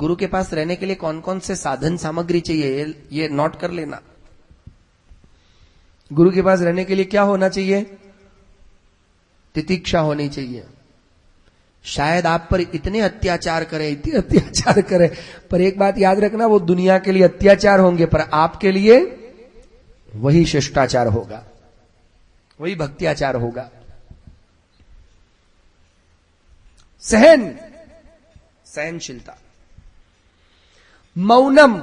गुरु के पास रहने के लिए कौन कौन से साधन सामग्री चाहिए, ये नोट कर लेना। गुरु के पास रहने के लिए क्या होना चाहिए? तितिक्षा होनी चाहिए। शायद आप पर इतने अत्याचार करे, पर एक बात याद रखना, वो दुनिया के लिए अत्याचार होंगे, पर आपके लिए वही शिष्टाचार होगा, वही भक्त्याचार होगा। सहनशीलता। मौनम,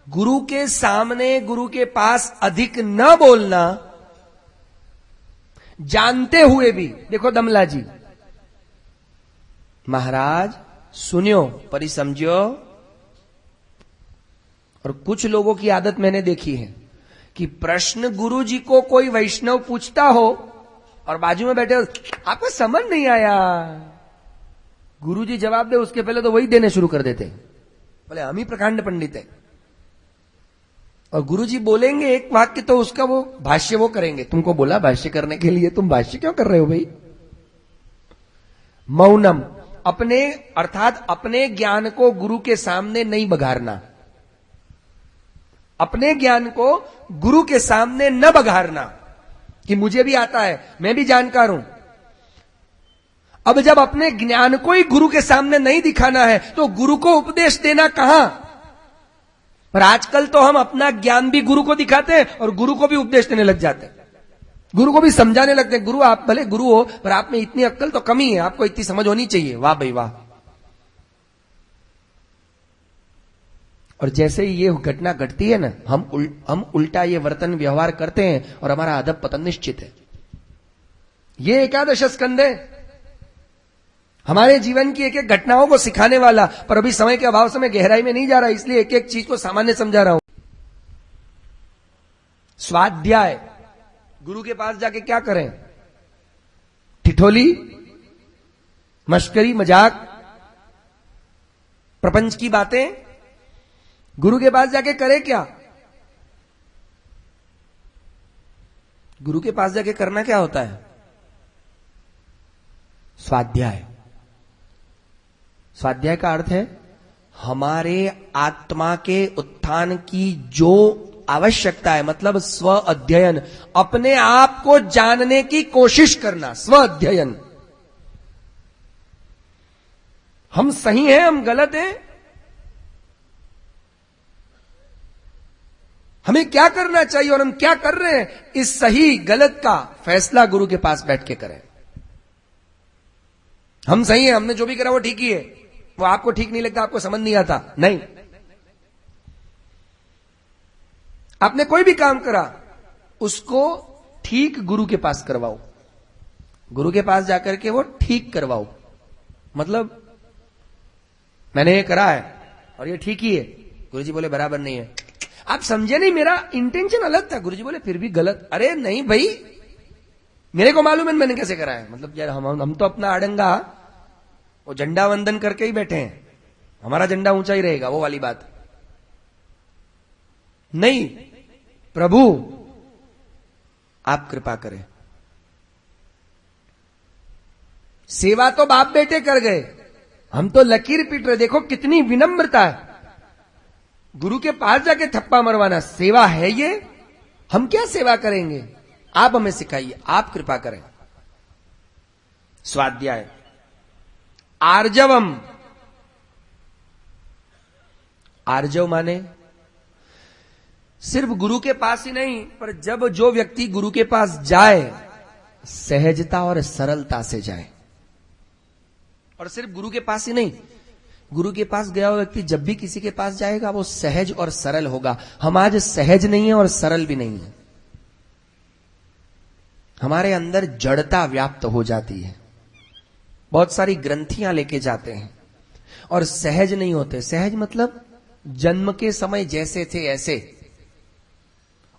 गुरु के सामने, गुरु के पास अधिक न बोलना, जानते हुए भी। देखो दमला जी, महाराज सुनियो परी समझियो। और कुछ लोगों की आदत मैंने देखी है कि प्रश्न गुरु जी को कोई वैष्णव पूछता हो और बाजू में बैठे हो, आपको समझ नहीं आया, गुरु जी जवाब दे उसके पहले तो वही देने शुरू कर देते, बोले हम ही प्रकांड पंडित है। और गुरु जी बोलेंगे एक वाक्य तो उसका वो भाष्य वो करेंगे। तुमको बोला भाष्य करने के लिए, तुम भाष्य क्यों कर रहे हो भाई? मौनम, अपने अर्थात अपने ज्ञान को गुरु के सामने नहीं बघारना, अपने ज्ञान को गुरु के सामने न बघारना कि मुझे भी आता है, मैं भी जानकार हूं। अब जब अपने ज्ञान को ही गुरु के सामने नहीं दिखाना है तो गुरु को उपदेश देना कहां? पर आजकल तो हम अपना ज्ञान भी गुरु को दिखाते हैं और गुरु को भी उपदेश देने लग जाते हैं, गुरु को भी समझाने लगते हैं। गुरु आप भले गुरु हो पर आप में इतनी अक्ल तो कमी है, आपको इतनी समझ होनी चाहिए। वाह भाई वाह। और जैसे ही ये घटना घटती है ना, हम उल्टा ये वर्तन व्यवहार करते हैं और हमारा अधप पतन निश्चित है। ये एकादश स्कंद है, हमारे जीवन की एक एक घटनाओं को सिखाने वाला। पर अभी समय के अभाव से मैं गहराई में नहीं जा रहा, इसलिए एक एक चीज को सामान्य समझा रहा हूं। स्वाध्याय, गुरु के पास जाके क्या करें? ठिठोली, मश्करी, मजाक, प्रपंच की बातें गुरु के पास जाके करे क्या? गुरु के पास जाके करना क्या होता है? स्वाध्याय। स्वाध्याय का अर्थ है हमारे आत्मा के उत्थान की जो आवश्यकता है, मतलब स्व अध्ययन, अपने आप को जानने की कोशिश करना, स्व अध्ययन। हम सही हैं, हम गलत हैं, हमें क्या करना चाहिए और हम क्या कर रहे हैं, इस सही गलत का फैसला गुरु के पास बैठ के करें। हम सही हैं, हमने जो भी करा वो ठीक ही है, वो आपको ठीक नहीं लगता, आपको समझ नहीं आता, नहीं। आपने कोई भी काम करा उसको ठीक गुरु के पास करवाओ, गुरु के पास जाकर के वो ठीक करवाओ। मतलब मैंने ये करा है और ये ठीक ही है, गुरु जी बोले बराबर नहीं है। आप समझे नहीं, मेरा इंटेंशन अलग था। गुरु जी बोले फिर भी गलत। अरे नहीं भाई, मेरे को मालूम है मैंने कैसे करा है। मतलब यार हम तो अपना अड़ंगा वो झंडा वंदन करके ही बैठे हैं, हमारा झंडा ऊंचा ही रहेगा, वो वाली बात नहीं। प्रभु आप कृपा करें। सेवा तो बाप बेटे कर गए, हम तो लकीर पीट रहे। देखो कितनी विनम्रता है, गुरु के पास जाके थप्पा मरवाना सेवा है ये? हम क्या सेवा करेंगे? आप हमें सिखाइए, आप कृपा करें। स्वाध्याय। आर्जवम, आर्जव माने सिर्फ गुरु के पास ही नहीं, पर जब जो व्यक्ति गुरु के पास जाए सहजता और सरलता से जाए। और सिर्फ गुरु के पास ही नहीं, गुरु के पास गया हुआ व्यक्ति जब भी किसी के पास जाएगा वो सहज और सरल होगा। हम आज सहज नहीं है और सरल भी नहीं है, हमारे अंदर जड़ता व्याप्त हो जाती है, बहुत सारी ग्रंथियां लेके जाते हैं और सहज नहीं होते। सहज मतलब जन्म के समय जैसे थे ऐसे,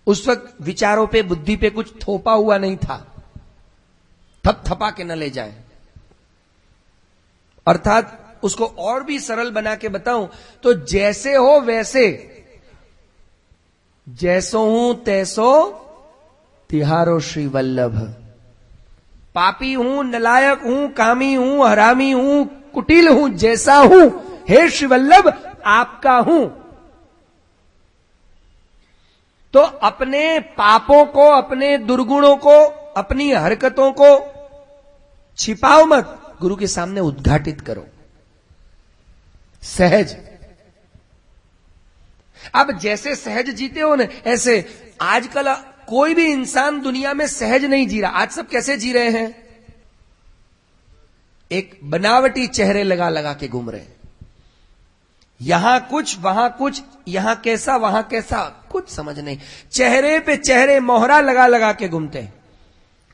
उस वक्त विचारों पे बुद्धि पे कुछ थोपा हुआ नहीं था, थपथपा के न ले जाए। अर्थात उसको और भी सरल बना के बताऊं तो जैसे हो वैसे, जैसो हूं तैसो तिहारो श्री वल्लभ। पापी हूं, नलायक हूं, कामी हूं, हरामी हूं, कुटिल हूं, जैसा हूं हे श्रीवल्लभ आपका हूं। तो अपने पापों को, अपने दुर्गुणों को, अपनी हरकतों को छिपाओ मत, गुरु के सामने उद्घाटित करो, सहज। अब जैसे सहज जीते हो ना, ऐसे आजकल कोई भी इंसान दुनिया में सहज नहीं जी रहा। आज सब कैसे जी रहे हैं? एक बनावटी चेहरे लगा लगा के घूम रहे हैं, यहां कुछ वहां कुछ, यहां कैसा वहां कैसा, कुछ समझ नहीं। चेहरे पे चेहरे मोहरा लगा लगा के घूमते हैं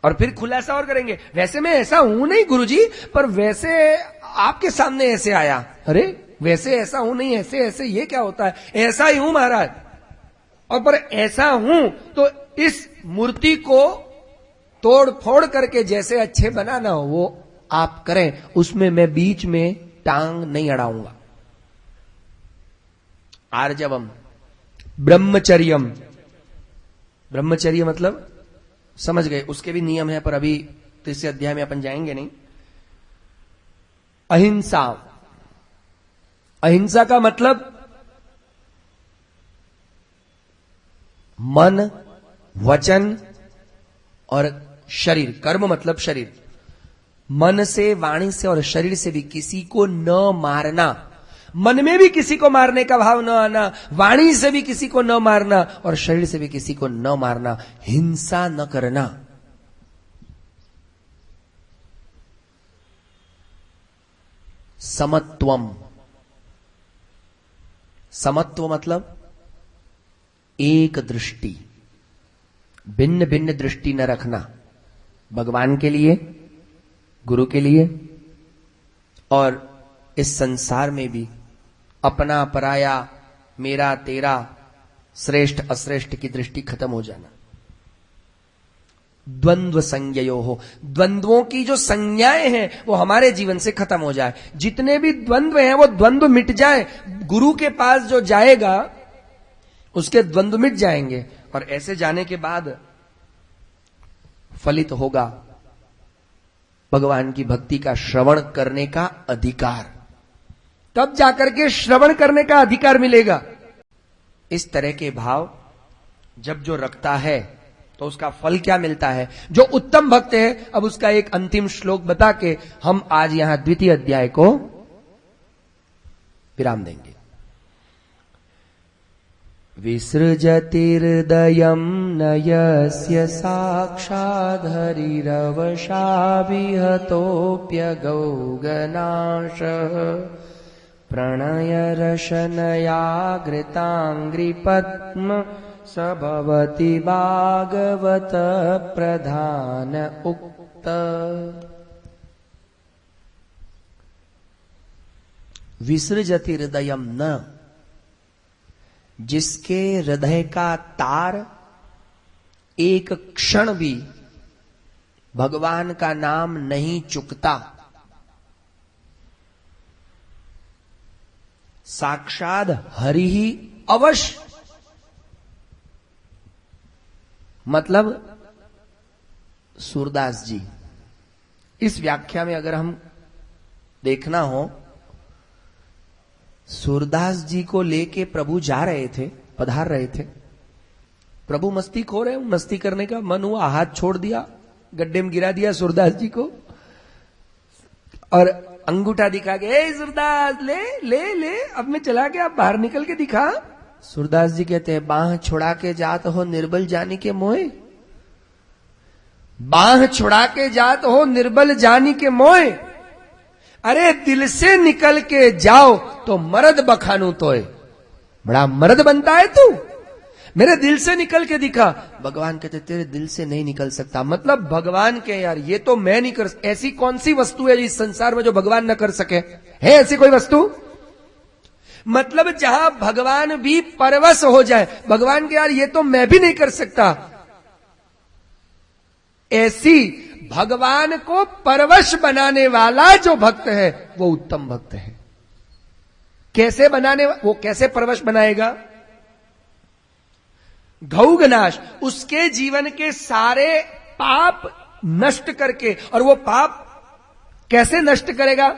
और फिर खुलासा और करेंगे, वैसे मैं ऐसा हूं नहीं गुरुजी, पर वैसे आपके सामने ऐसे आया। अरे वैसे ऐसा हूं नहीं, ऐसे ऐसे ये क्या होता है? ऐसा ही हूं महाराज, और पर ऐसा हूं तो इस मूर्ति को तोड़ फोड़ करके जैसे अच्छे बनाना हो वो आप करें, उसमें मैं बीच में टांग नहीं अड़ाऊंगा। आर्जवम, ब्रह्मचर्यम, ब्रह्मचर्य मतलब समझ गए, उसके भी नियम है, पर अभी तीसरे अध्याय में अपन जाएंगे नहीं। अहिंसा, अहिंसा का मतलब मन, वचन और शरीर। कर्म मतलब शरीर, मन से, वाणी से और शरीर से भी किसी को न मारना। मन में भी किसी को मारने का भाव न आना, वाणी से भी किसी को न मारना और शरीर से भी किसी को न मारना, हिंसा न करना। समत्वम, समत्व मतलब एक दृष्टि, भिन्न भिन्न दृष्टि न रखना, भगवान के लिए, गुरु के लिए और इस संसार में भी अपना पराया, मेरा तेरा, श्रेष्ठ अश्रेष्ठ की दृष्टि खत्म हो जाना। द्वंद्व संज्ञयो हो, द्वंद्वों की जो संज्ञाएं हैं वो हमारे जीवन से खत्म हो जाए। जितने भी द्वंद्व हैं वो द्वंद्व मिट जाए। गुरु के पास जो जाएगा उसके द्वंद्व मिट जाएंगे और ऐसे जाने के बाद फलित होगा भगवान की भक्ति का श्रवण करने का अधिकार। तब जाकर के श्रवण करने का अधिकार मिलेगा। इस तरह के भाव जब जो रखता है तो उसका फल क्या मिलता है? जो उत्तम भक्त है, अब उसका एक अंतिम श्लोक बता के हम आज यहां द्वितीय अध्याय को विराम देंगे। विसृजतिर्दयम् नयस्य साक्षात् हरिरवशा विहतोऽप्यगौगनाशः प्रणयरशनयाग्रिताङ्घ्रिपद्म स भवति भागवत प्रधान उक्त। विसृजतिर्दयम् न, जिसके हृदय का तार एक क्षण भी भगवान का नाम नहीं चुकता, साक्षात हरि ही अवश्य, मतलब सूरदास जी। इस व्याख्या में अगर हम देखना हो, सूरदास जी को लेके प्रभु जा रहे थे, पधार रहे थे। प्रभु मस्ती खो रहे, मस्ती करने का मन हुआ, हाथ छोड़ दिया, गड्ढे में गिरा दिया सूरदास जी को और अंगूठा दिखा के, ए सूरदास ले ले ले, अब मैं चला के आप बाहर निकल के दिखा। सूरदास जी कहते हैं, बाह छुड़ा के जात हो निर्बल जानी के मोए, बाह छुड़ा के जात हो निर्बल जानी के मोए। अरे दिल से निकल के जाओ तो मर्द बखानू तोय, बड़ा मर्द बनता है तू, मेरे दिल से निकल के दिखा। भगवान कहते तेरे दिल से नहीं निकल सकता, मतलब भगवान के यार ये तो मैं नहीं कर, ऐसी कौन सी वस्तु है इस संसार में जो भगवान न कर सके? है ऐसी कोई वस्तु? मतलब जहां भगवान भी परवश हो जाए, भगवान के यार ये तो मैं भी नहीं कर सकता, ऐसी भगवान को परवश बनाने वाला जो भक्त है वो उत्तम भक्त है। कैसे बनाने, वो कैसे परवश बनाएगा? घौगनाश, उसके जीवन के सारे पाप नष्ट करके। और वो पाप कैसे नष्ट करेगा?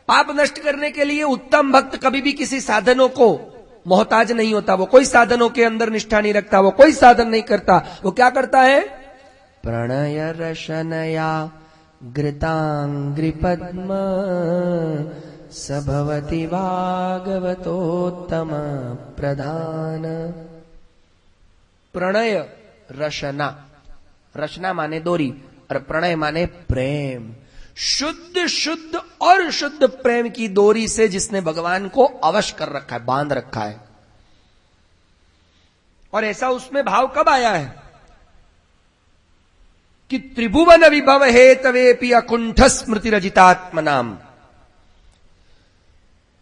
पाप नष्ट करने के लिए उत्तम भक्त कभी भी किसी साधनों को मोहताज नहीं होता। वो कोई साधनों के अंदर निष्ठा नहीं रखता, वो कोई साधन नहीं करता। वो क्या करता है? प्रणय रशनया घृतांग्रि पद्म सभवति भागवतोत्तम प्रधान। प्रणय रशना, रचना माने डोरी और प्रणय माने प्रेम। शुद्ध शुद्ध और शुद्ध प्रेम की डोरी से जिसने भगवान को अवश कर रखा है, बांध रखा है। और ऐसा उसमें भाव कब आया है कि त्रिभुवन विभव हेतवेपि अकुंठ स्मृति रजितात्मनाम।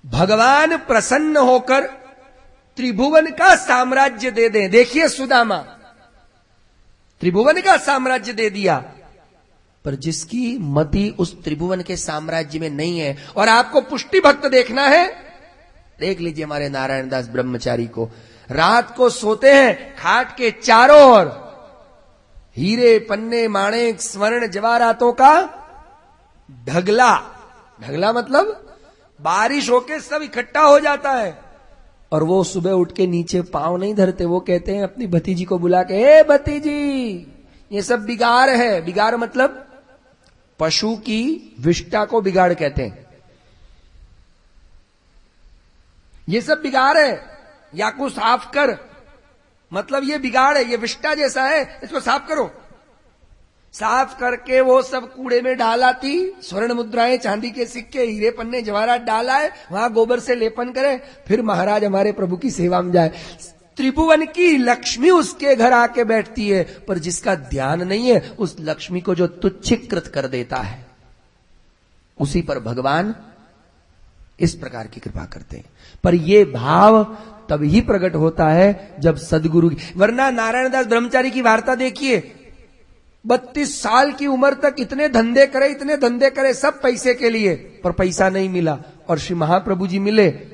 भगवान प्रसन्न होकर त्रिभुवन का साम्राज्य दे दें। देखिए सुदामा, त्रिभुवन का साम्राज्य दे दिया, पर जिसकी मति उस त्रिभुवन के साम्राज्य में नहीं है। और आपको पुष्टि भक्त देखना है, देख लीजिए हमारे नारायण दास ब्रह्मचारी को। रात को सोते हैं, खाट के चारों ओर हीरे पन्ने माणिक स्वर्ण जवाहरातों का ढगला। ढगला मतलब बारिश होके सब इकट्ठा हो जाता है। और वो सुबह उठ के नीचे पांव नहीं धरते, वो कहते हैं अपनी भतीजी को बुला के, हे भतीजी ये सब बिगाड़ है। बिगाड़ मतलब पशु की विष्ठा को बिगाड़ कहते हैं। ये सब बिगाड़ है, या को साफ कर, मतलब ये बिगाड़ है, ये विष्ठा जैसा है, इसको साफ करो। साफ करके वो सब कूड़े में डालाती, स्वर्ण मुद्राएं, चांदी के सिक्के, हीरे पन्ने जवाहरात डाला है, वहां गोबर से लेपन करे, फिर महाराज हमारे प्रभु की सेवा में जाए। त्रिभुवन की लक्ष्मी उसके घर आके बैठती है, पर जिसका ध्यान नहीं है उस लक्ष्मी को जो तुच्छीकृत कर देता है, उसी पर भगवान इस प्रकार की कृपा करते हैं। पर यह भाव तभी प्रकट होता है जब सदगुरु की, वरना नारायण दास ब्रह्मचारी की वार्ता देखिए। 32 साल की उम्र तक इतने धंधे करे, इतने धंधे करे, सब पैसे के लिए, पर पैसा नहीं मिला। और श्री महाप्रभु जी मिले,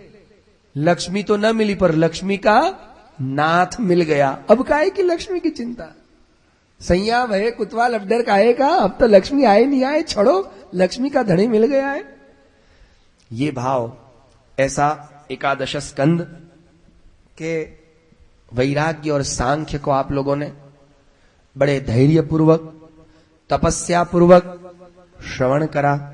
लक्ष्मी तो न मिली, पर लक्ष्मी का नाथ मिल गया। अब काहे की लक्ष्मी की चिंता, सैया भय कुतवा लबडर काहे का, अब तो लक्ष्मी आए नहीं आए, छोड़ो, लक्ष्मी का धनी मिल गया है। ये भाव ऐसा एकादश स्कंद के वैराग्य और सांख्य को आप लोगों ने बड़े धैर्य पूर्वक, तपस्या पूर्वक श्रवण करा।